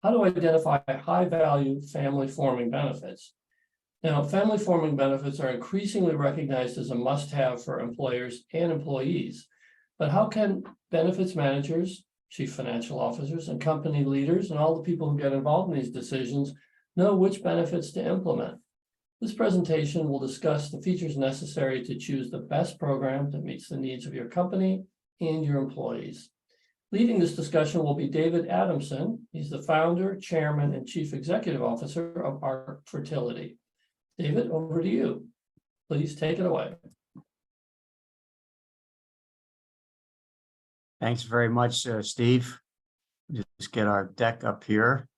how to identify high-value family-forming benefits. Now, family-forming benefits are increasingly recognized as a must-have for employers and employees. But how can benefits managers, chief financial officers, and company leaders, and all the people who get involved in these decisions know which benefits to implement? This presentation will discuss the features necessary to choose the best program that meets the needs of your company and your employees. Leading this discussion will be David Adamson. He's the founder, chairman, and chief executive officer of ART Fertility. David, over to you. Please take it away. Thanks very much, Steve. Just get our deck up here.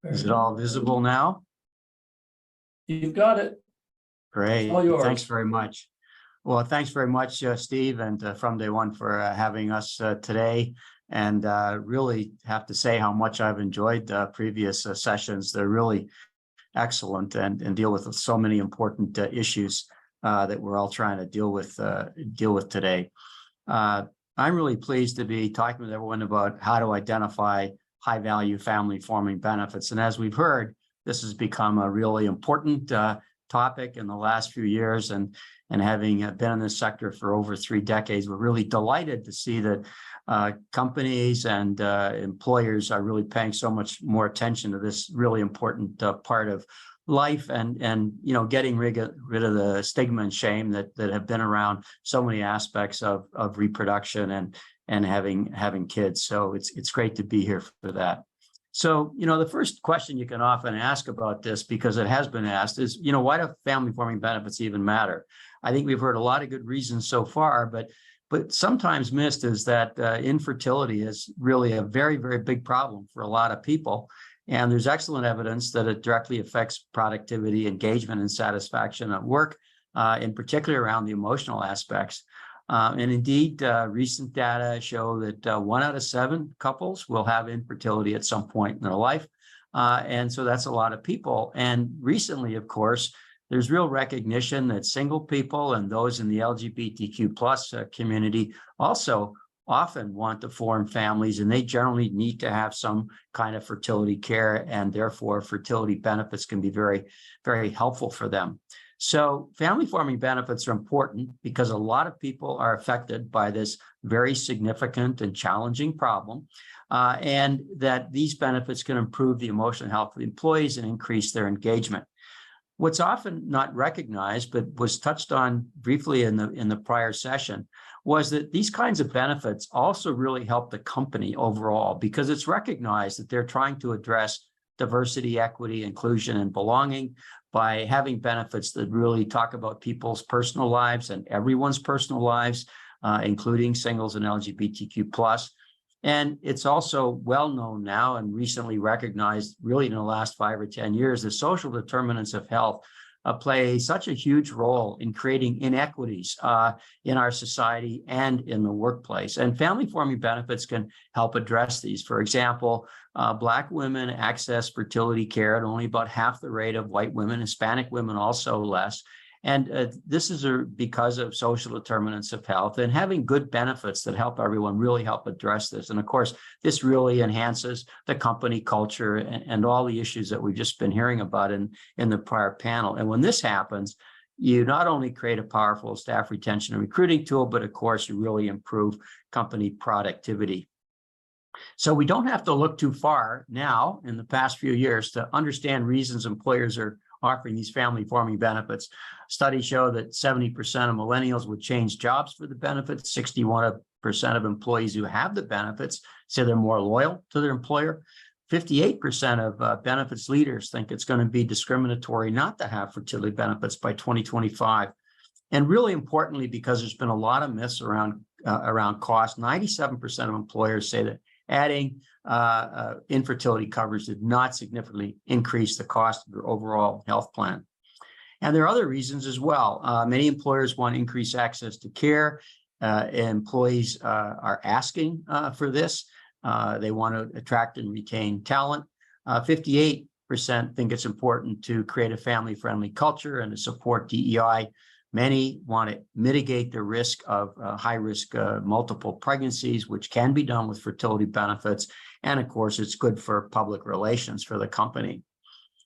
Is it all visible now? You've got it. Great. All yours. Thanks very much. Well, thanks very much, Steve, and From Day One for having us today. And really have to say how much I've enjoyed previous sessions. They're really excellent and deal with so many important issues that we're all trying to deal with today. I'm really pleased to be talking with everyone about how to identify high-value family-forming benefits. And as we've heard, this has become a really important topic in the last few years. And having been in this sector for over 3 decades, we're really delighted to see that companies and employers are really paying so much more attention to this really important part of life and getting rid of the stigma and shame that have been around so many aspects of reproduction and having kids. So it's great to be here for that. So, the first question you can often ask about this, because it has been asked, is, why do family-forming benefits even matter? I think we've heard a lot of good reasons so far, but sometimes missed is that infertility is really a very, very big problem for a lot of people. And there's excellent evidence that it directly affects productivity, engagement, and satisfaction at work, in particular around the emotional aspects. And indeed, recent data show that 1 out of 7 couples will have infertility at some point in their life. And so that's a lot of people. And recently, of course, there's real recognition that single people and those in the LGBTQ plus community also often want to form families, and they generally need to have some kind of fertility care, and therefore fertility benefits can be very, very helpful for them. So family-forming benefits are important because a lot of people are affected by this very significant and challenging problem, and that these benefits can improve the emotional health of the employees and increase their engagement. What's often not recognized, but was touched on briefly in the prior session, was that these kinds of benefits also really help the company overall, because it's recognized that they're trying to address diversity, equity, inclusion, and belonging by having benefits that really talk about people's personal lives and everyone's personal lives, including singles and LGBTQ plus. And it's also well known now and recently recognized really in the last 5 or 10 years that social determinants of health play such a huge role in creating inequities in our society and in the workplace. And family-forming benefits can help address these. For example, Black women access fertility care at only about half the rate of white women, Hispanic women also less. And this is because of social determinants of health, and having good benefits that help everyone really help address this. And of course, this really enhances the company culture and all the issues that we've just been hearing about in the prior panel. And when this happens, you not only create a powerful staff retention and recruiting tool, but of course, you really improve company productivity. So we don't have to look too far now in the past few years to understand reasons employers are offering these family-forming benefits. Studies show that 70% of millennials would change jobs for the benefits. 61% of employees who have the benefits say they're more loyal to their employer. 58% of benefits leaders think it's going to be discriminatory not to have fertility benefits by 2025. And really importantly, because there's been a lot of myths around cost, 97% of employers say that adding infertility coverage did not significantly increase the cost of their overall health plan. And there are other reasons as well. Many employers want increased access to care. Employees are asking for this. They want to attract and retain talent. 58% think it's important to create a family-friendly culture and to support DEI. Many want to mitigate the risk of high-risk multiple pregnancies, which can be done with fertility benefits. And of course, it's good for public relations for the company.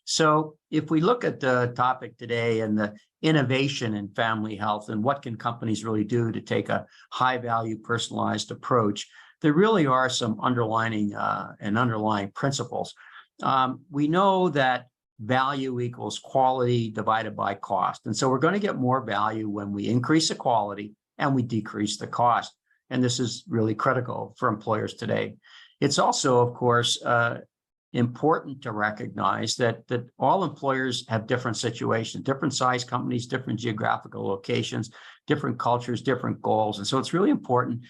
So if we look at the topic today and the innovation in family health and what can companies really do to take a high value personalized approach, there really are some underlying principles. We know that value equals quality divided by cost. And so we're going to get more value when we increase the quality and we decrease the cost. And this is really critical for employers today. It's also, of course, important to recognize that all employers have different situations, different size companies, different geographical locations, different cultures, different goals. And so it's really important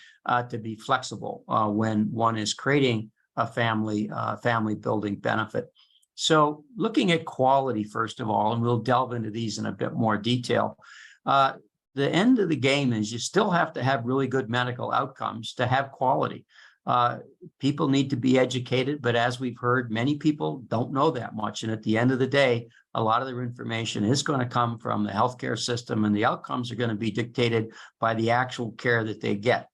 to be flexible when one is creating a family building benefit. So looking at quality, first of all, and we'll delve into these in a bit more detail. The end of the game is you still have to have really good medical outcomes to have quality. People need to be educated, but as we've heard, many people don't know that much. And at the end of the day, a lot of their information is going to come from the healthcare system, and the outcomes are going to be dictated by the actual care that they get.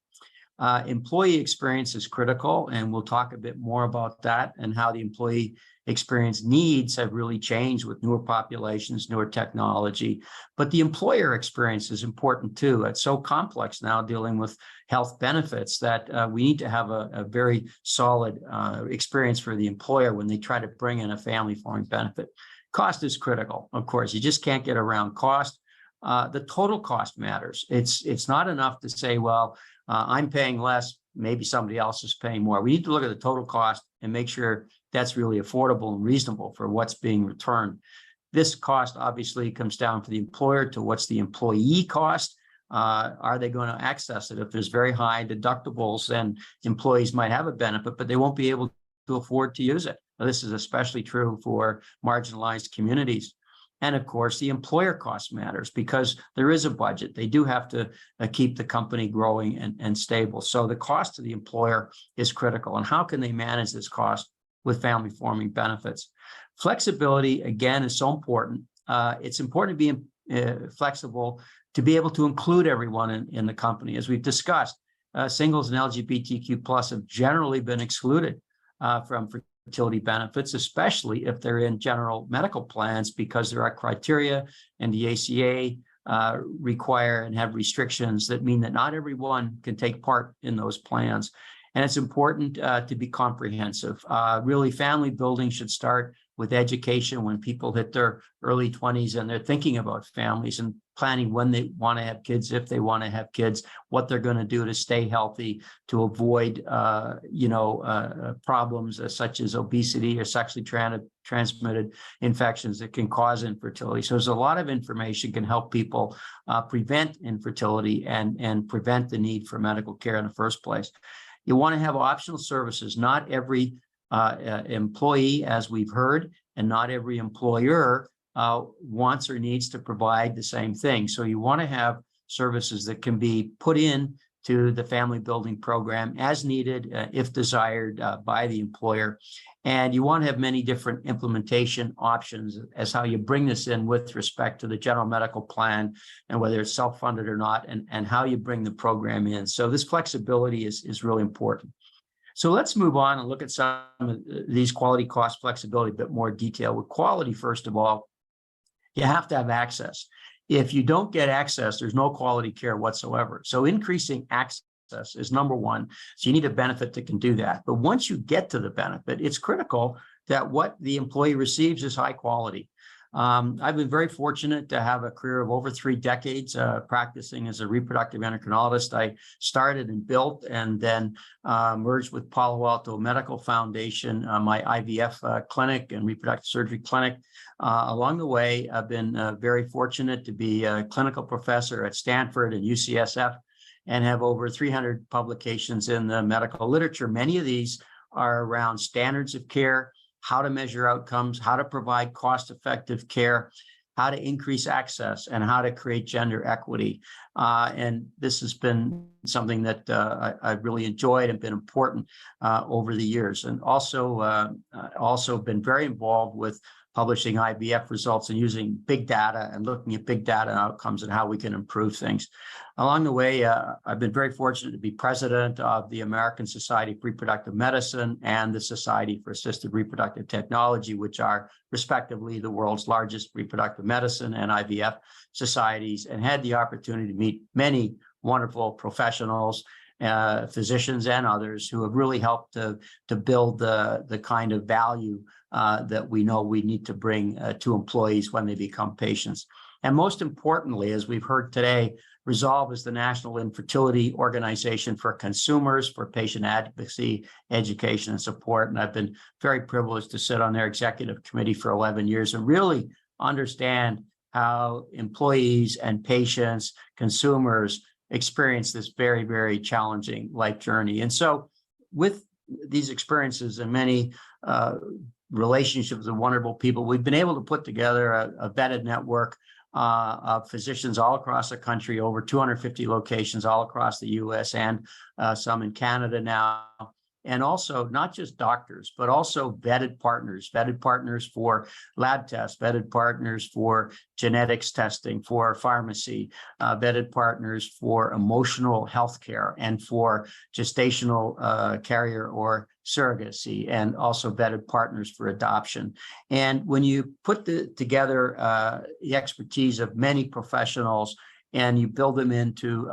Employee experience is critical, and we'll talk a bit more about that and how the employee experience needs have really changed with newer populations, newer technology. But the employer experience is important too. It's so complex now dealing with health benefits that we need to have a very solid experience for the employer when they try to bring in a family-forming benefit. Cost is critical, of course. You just can't get around cost. The total cost matters. It's not enough to say, well, I'm paying less, maybe somebody else is paying more. We need to look at the total cost and make sure that's really affordable and reasonable for what's being returned. This cost obviously comes down for the employer to what's the employee cost. Are they going to access it? If there's very high deductibles, then employees might have a benefit, but they won't be able to afford to use it. Now, this is especially true for marginalized communities. And of course, the employer cost matters because there is a budget. They do have to keep the company growing and stable. So the cost to the employer is critical. And how can they manage this cost with family-forming benefits? Flexibility, again, is so important. It's important to be flexible to be able to include everyone in the company. As we've discussed, singles and LGBTQ plus have generally been excluded from fertility benefits, especially if they're in general medical plans, because there are criteria and the ACA require and have restrictions that mean that not everyone can take part in those plans. And it's important to be comprehensive. Really, family building should start with education when people hit their early 20s and they're thinking about families and planning when they want to have kids, if they want to have kids, what they're going to do to stay healthy, to avoid, problems such as obesity or sexually transmitted infections that can cause infertility. So there's a lot of information can help people prevent infertility and prevent the need for medical care in the first place. You want to have optional services. Not every employee, as we've heard, and not every employer wants or needs to provide the same thing. So you want to have services that can be put in to the family building program as needed, if desired by the employer. And you want to have many different implementation options as how you bring this in with respect to the general medical plan and whether it's self-funded or not, and how you bring the program in. So this flexibility is really important. So let's move on and look at some of these quality, cost, flexibility, a bit more detail. With quality, first of all, you have to have access. If you don't get access, there's no quality care whatsoever. So increasing access is number one. So you need a benefit that can do that. But once you get to the benefit, it's critical that what the employee receives is high quality. I've been very fortunate to have a career of over 3 decades practicing as a reproductive endocrinologist. I started and built and then merged with Palo Alto Medical Foundation, my IVF clinic and reproductive surgery clinic. Along the way, I've been very fortunate to be a clinical professor at Stanford and UCSF and have over 300 publications in the medical literature. Many of these are around standards of care, how to measure outcomes, how to provide cost-effective care, how to increase access, and how to create gender equity. And this has been something that I've really enjoyed and been important over the years. And also also been very involved with publishing IVF results and using big data and looking at big data outcomes and how we can improve things. Along the way, I've been very fortunate to be president of the American Society of Reproductive Medicine and the Society for Assisted Reproductive Technology, which are respectively the world's largest reproductive medicine and IVF societies, and had the opportunity to meet many wonderful professionals, physicians and others who have really helped to build the kind of value that we know we need to bring to employees when they become patients. And most importantly, as we've heard today, Resolve is the national infertility organization for consumers, for patient advocacy, education, and support. And I've been very privileged to sit on their executive committee for 11 years and really understand how employees and patients, consumers experience this very, very challenging life journey. And so with these experiences and many relationships with wonderful people, we've been able to put together a vetted network of physicians all across the country, over 250 locations all across the US and some in Canada now. And also not just doctors, but also vetted partners for lab tests, vetted partners for genetics testing, for pharmacy, vetted partners for emotional health care and for gestational carrier or surrogacy, and also vetted partners for adoption. And when you put together the expertise of many professionals and you build them into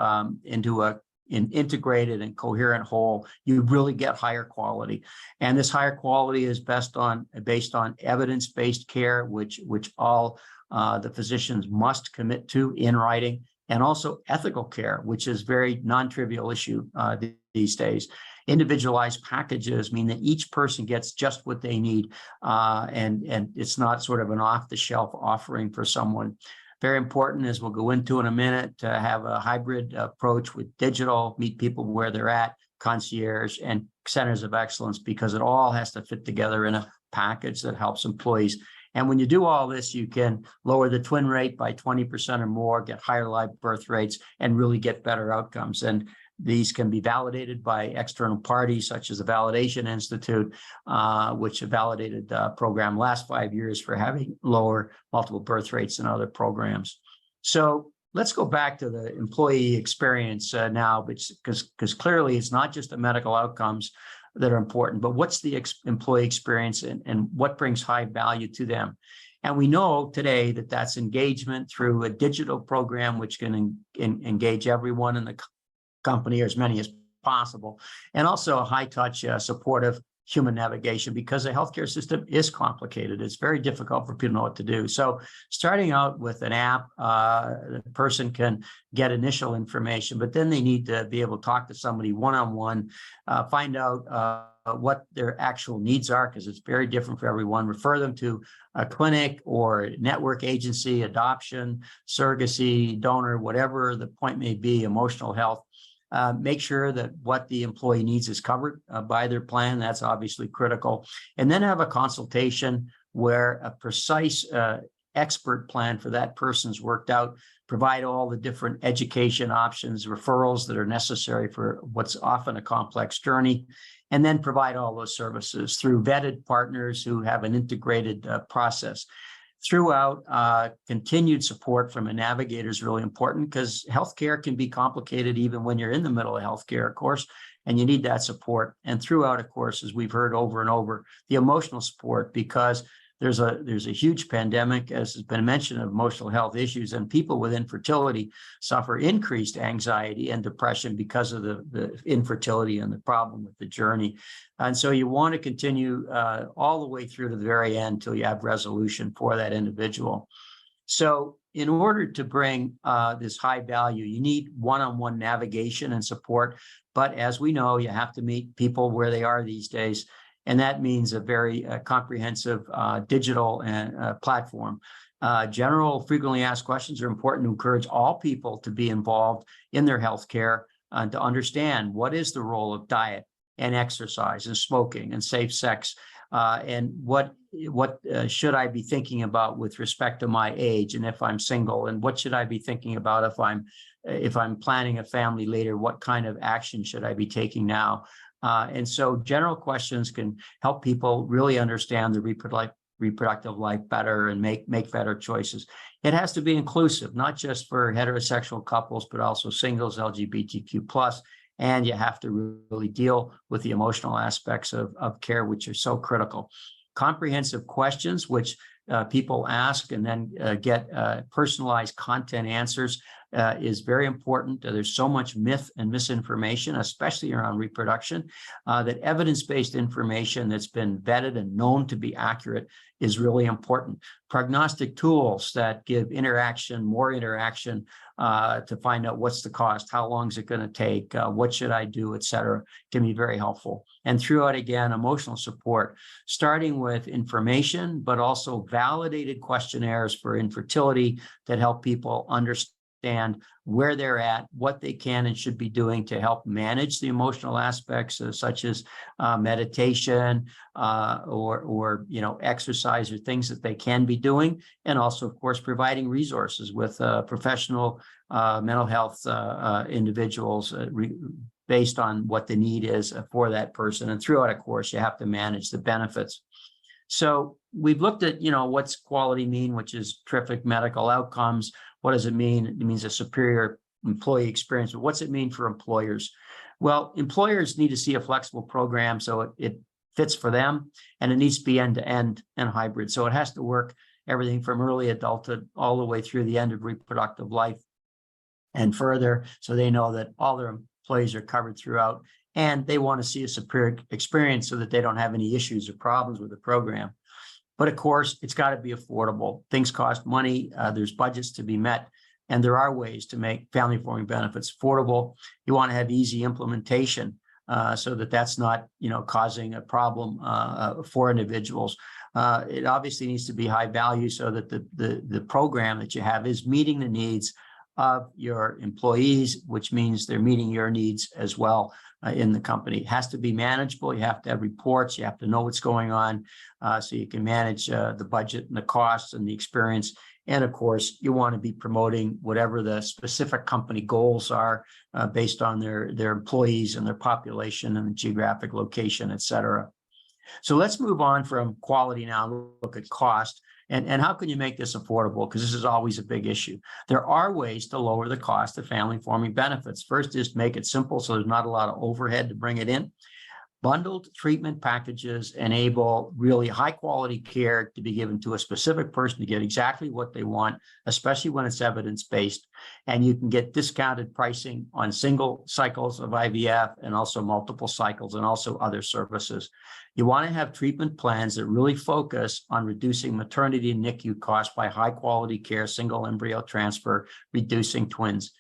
an integrated and coherent whole, you really get higher quality. And this higher quality is based on evidence-based care, which all the physicians must commit to in writing, and also ethical care, which is very non-trivial issue these days. Individualized packages mean that each person gets just what they need, and it's not sort of an off-the-shelf offering for someone. Very important, as we'll go into in a minute, to have a hybrid approach with digital, meet people where they're at, concierge, and centers of excellence, because it all has to fit together in a package that helps employees. And when you do all this, you can lower the twin rate by 20% or more, get higher live birth rates, and really get better outcomes. And these can be validated by external parties, such as the Validation Institute, which have validated the program last 5 years for having lower multiple birth rates than other programs. So let's go back to the employee experience now, because clearly it's not just the medical outcomes that are important, but what's the employee experience and what brings high value to them. And we know today that that's engagement through a digital program, which can engage everyone in the company, or as many as possible, and also a high-touch, supportive human navigation, because the healthcare system is complicated. It's very difficult for people to know what to do. So starting out with an app, the person can get initial information, but then they need to be able to talk to somebody one-on-one, find out what their actual needs are, because it's very different for everyone, refer them to a clinic or network agency, adoption, surrogacy, donor, whatever the point may be, emotional health. Make sure that what the employee needs is covered by their plan. That's obviously critical. And then have a consultation where a precise expert plan for that person's worked out, provide all the different education options, referrals that are necessary for what's often a complex journey, and then provide all those services through vetted partners who have an integrated process. Throughout, continued support from a navigator is really important, because healthcare can be complicated even when you're in the middle of healthcare, of course, and you need that support. And throughout, of course, as we've heard over and over, the emotional support, because there's a huge pandemic, as has been mentioned, of emotional health issues, and people with infertility suffer increased anxiety and depression because of the infertility and the problem with the journey. And so you want to continue all the way through to the very end until you have resolution for that individual. So in order to bring this high value, you need one-on-one navigation and support. But as we know, you have to meet people where they are these days. And that means a very comprehensive digital platform. General frequently asked questions are important to encourage all people to be involved in their healthcare and to understand what is the role of diet and exercise and smoking and safe sex, and what should I be thinking about with respect to my age, and if I'm single, and what should I be thinking about if I'm planning a family later, what kind of action should I be taking now? And so general questions can help people really understand the reproductive life better and make better choices. It has to be inclusive, not just for heterosexual couples, but also singles, LGBTQ+. And you have to really deal with the emotional aspects of care, which are so critical. Comprehensive questions, which people ask and then get personalized content answers is very important. There's so much myth and misinformation, especially around reproduction, that evidence-based information that's been vetted and known to be accurate is really important. Prognostic tools that give more interaction to find out what's the cost, how long is it going to take, what should I do, et cetera, can be very helpful. And throughout, again, emotional support, starting with information, but also validated questionnaires for infertility that help people understand where they're at, what they can and should be doing to help manage the emotional aspects, such as meditation or exercise or things that they can be doing, and also, of course, providing resources with professional mental health individuals based on what the need is for that person. And throughout, of course, you have to manage the benefits. So we've looked at, what's quality mean, which is terrific medical outcomes. What does it mean? It means a superior employee experience. But what's it mean for employers? Well, employers need to see a flexible program so it fits for them, and it needs to be end-to-end and hybrid. So it has to work everything from early adulthood all the way through the end of reproductive life and further, so they know that all their employees are covered throughout, and they want to see a superior experience so that they don't have any issues or problems with the program. But of course, it's got to be affordable. Things cost money. There's budgets to be met, and there are ways to make family-forming benefits affordable. You want to have easy implementation so that that's not, causing a problem for individuals. It obviously needs to be high value so that the program that you have is meeting the needs of your employees, which means they're meeting your needs as well in the company. It has to be manageable. You have to have reports. You have to know what's going on so you can manage the budget and the costs and the experience. And of course, you want to be promoting whatever the specific company goals are based on their employees and their population and the geographic location, et cetera. So let's move on from quality now, look at cost. And how can you make this affordable? Because this is always a big issue. There are ways to lower the cost of family-forming benefits. First is to make it simple so there's not a lot of overhead to bring it in. Bundled treatment packages enable really high-quality care to be given to a specific person to get exactly what they want, especially when it's evidence-based. And you can get discounted pricing on single cycles of IVF and also multiple cycles and also other services. You want to have treatment plans that really focus on reducing maternity and NICU costs by high-quality care, single embryo transfer, reducing twins.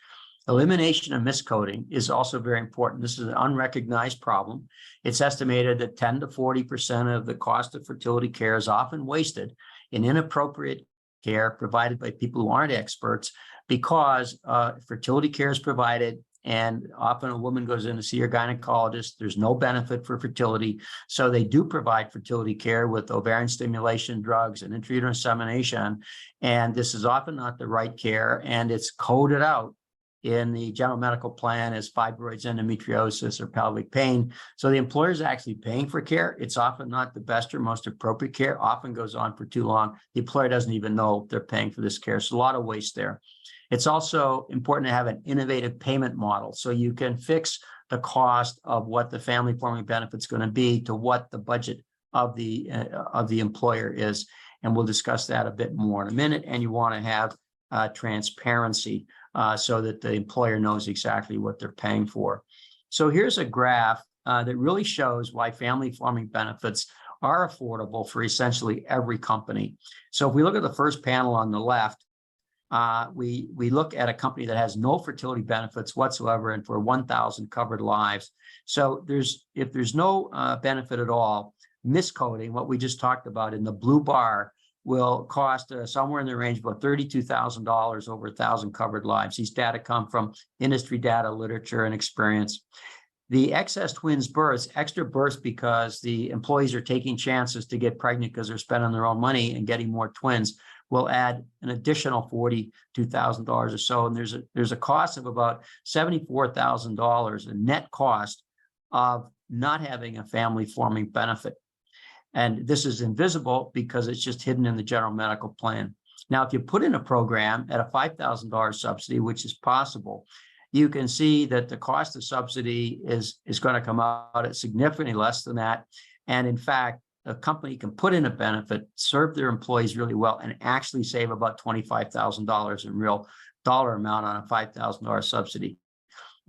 Elimination of miscoding is also very important. This is an unrecognized problem. It's estimated that 10 to 40% of the cost of fertility care is often wasted in inappropriate care provided by people who aren't experts, because fertility care is provided and often a woman goes in to see her gynecologist. There's no benefit for fertility. So they do provide fertility care with ovarian stimulation drugs and intrauterine insemination. And this is often not the right care. And it's coded out in the general medical plan as fibroids, endometriosis, or pelvic pain. So the employer is actually paying for care. It's often not the best or most appropriate care, often goes on for too long. The employer doesn't even know they're paying for this care. So a lot of waste there. It's also important to have an innovative payment model so you can fix the cost of what the family-forming benefit is going to be to what the budget of the employer is. And we'll discuss that a bit more in a minute. And you want to have transparency so that the employer knows exactly what they're paying for. So here's a graph that really shows why family-forming benefits are affordable for essentially every company. So if we look at the first panel on the left, we look at a company that has no fertility benefits whatsoever and for 1,000 covered lives. So if there's no benefit at all, miscoding, what we just talked about in the blue bar, will cost somewhere in the range of about $32,000 over 1,000 covered lives. These data come from industry data, literature, and experience. The excess twins births, extra births because the employees are taking chances to get pregnant because they're spending their own money and getting more twins, will add an additional $42,000 or so. And there's a cost of about $74,000, a net cost of not having a family forming benefit. And this is invisible because it's just hidden in the general medical plan. Now, if you put in a program at a $5,000 subsidy, which is possible, you can see that the cost of subsidy is going to come out at significantly less than that. And in fact, a company can put in a benefit, serve their employees really well, and actually save about $25,000 in real dollar amount on a $5,000 subsidy.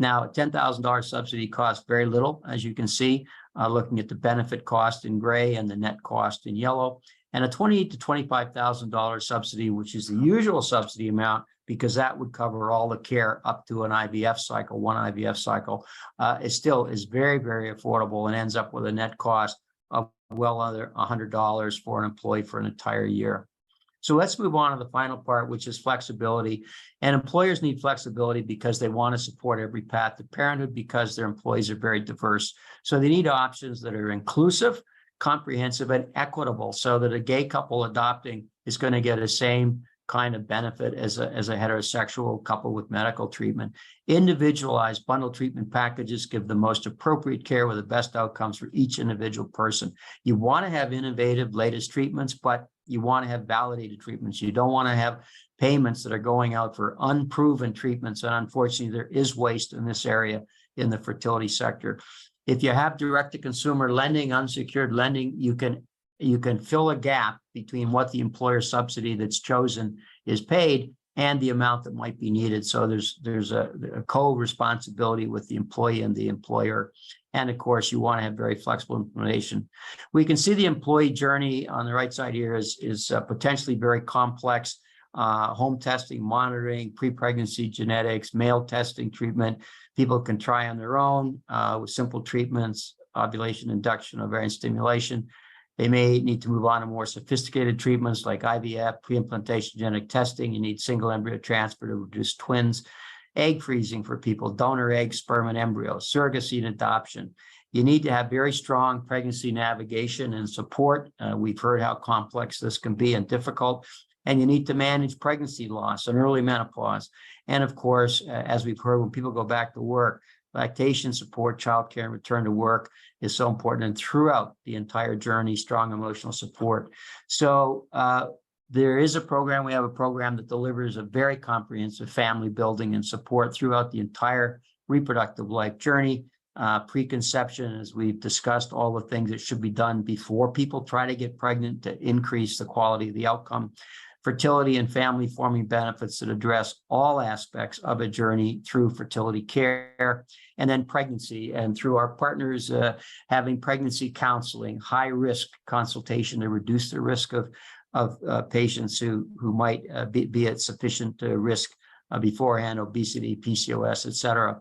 Now, a $10,000 subsidy costs very little, as you can see, looking at the benefit cost in gray and the net cost in yellow. And a $20,000 to $25,000 subsidy, which is the usual subsidy amount, because that would cover all the care up to an IVF cycle, one IVF cycle, is very, very affordable and ends up with a net cost of well under $100 for an employee for an entire year. So let's move on to the final part, which is flexibility. And employers need flexibility because they want to support every path to parenthood because their employees are very diverse. So they need options that are inclusive, comprehensive, and equitable so that a gay couple adopting is going to get the same kind of benefit as a heterosexual couple with medical treatment. Individualized bundle treatment packages give the most appropriate care with the best outcomes for each individual person. You want to have innovative, latest treatments, but you want to have validated treatments. You don't want to have payments that are going out for unproven treatments. And unfortunately, there is waste in this area in the fertility sector. If you have direct-to-consumer lending, unsecured lending, you can fill a gap between what the employer subsidy that's chosen is paid and the amount that might be needed. So there's a co-responsibility with the employee and the employer. And of course, you want to have very flexible implementation. We can see the employee journey on the right side here is potentially very complex. Home testing, monitoring, pre-pregnancy genetics, male testing treatment. People can try on their own with simple treatments, ovulation induction, ovarian stimulation. They may need to move on to more sophisticated treatments like IVF, pre-implantation genetic testing. You need single embryo transfer to reduce twins, egg freezing for people, donor eggs, sperm and embryos, surrogacy and adoption. You need to have very strong pregnancy navigation and support. We've heard how complex this can be and difficult. And you need to manage pregnancy loss and early menopause. And of course, as we've heard, when people go back to work, lactation support, childcare, and return to work is so important. And throughout the entire journey, strong emotional support. So there is a program. We have a program that delivers a very comprehensive family building and support throughout the entire reproductive life journey. Preconception, as we've discussed, all the things that should be done before people try to get pregnant to increase the quality of the outcome. Fertility and family forming benefits that address all aspects of a journey through fertility care, and then pregnancy, and through our partners having pregnancy counseling, high risk consultation to reduce the risk of patients who might be at sufficient risk beforehand, obesity, PCOS, et cetera.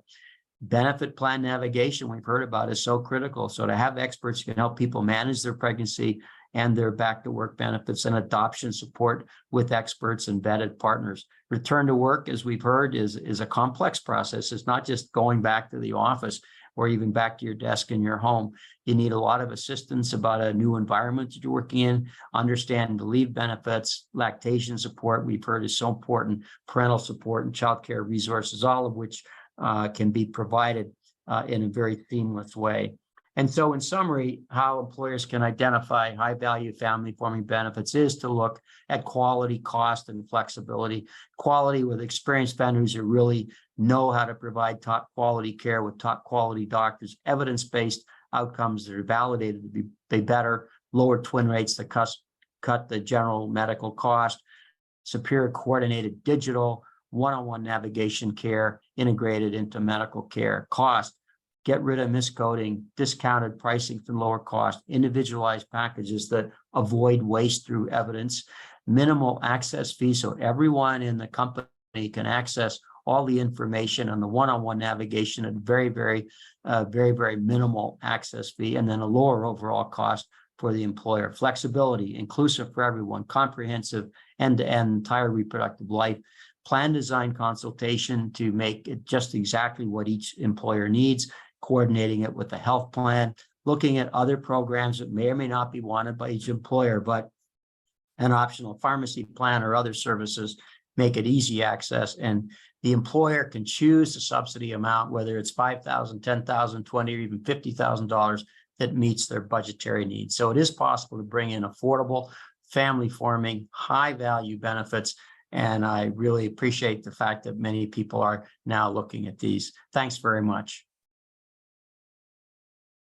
Benefit plan navigation, we've heard about, is so critical. So to have experts who can help people manage their pregnancy and their back to work benefits, and adoption support with experts and vetted partners. Return to work, as we've heard, is a complex process. It's not just going back to the office or even back to your desk in your home. You need a lot of assistance about a new environment that you're working in, understanding the leave benefits, lactation support, we've heard, is so important, parental support and childcare resources, all of which can be provided in a very seamless way. And so in summary, how employers can identify high value family forming benefits is to look at quality, cost, and flexibility. Quality with experienced vendors who really know how to provide top quality care with top quality doctors, evidence-based outcomes that are validated to be better, lower twin rates that cut the general medical cost, superior coordinated digital, one-on-one navigation care integrated into medical care. Cost, get rid of miscoding, discounted pricing for lower cost, individualized packages that avoid waste through evidence, minimal access fee so everyone in the company can access all the information on the one-on-one navigation at very, very minimal access fee, and then a lower overall cost for the employer. Flexibility, inclusive for everyone, comprehensive end-to-end entire reproductive life, plan design consultation to make it just exactly what each employer needs, coordinating it with the health plan, looking at other programs that may or may not be wanted by each employer, but an optional pharmacy plan or other services make it easy access, and the employer can choose the subsidy amount, whether it's $5,000, $10,000, $20,000, or even $50,000 that meets their budgetary needs. So it is possible to bring in affordable, family-forming, high-value benefits. And I really appreciate the fact that many people are now looking at these. Thanks very much.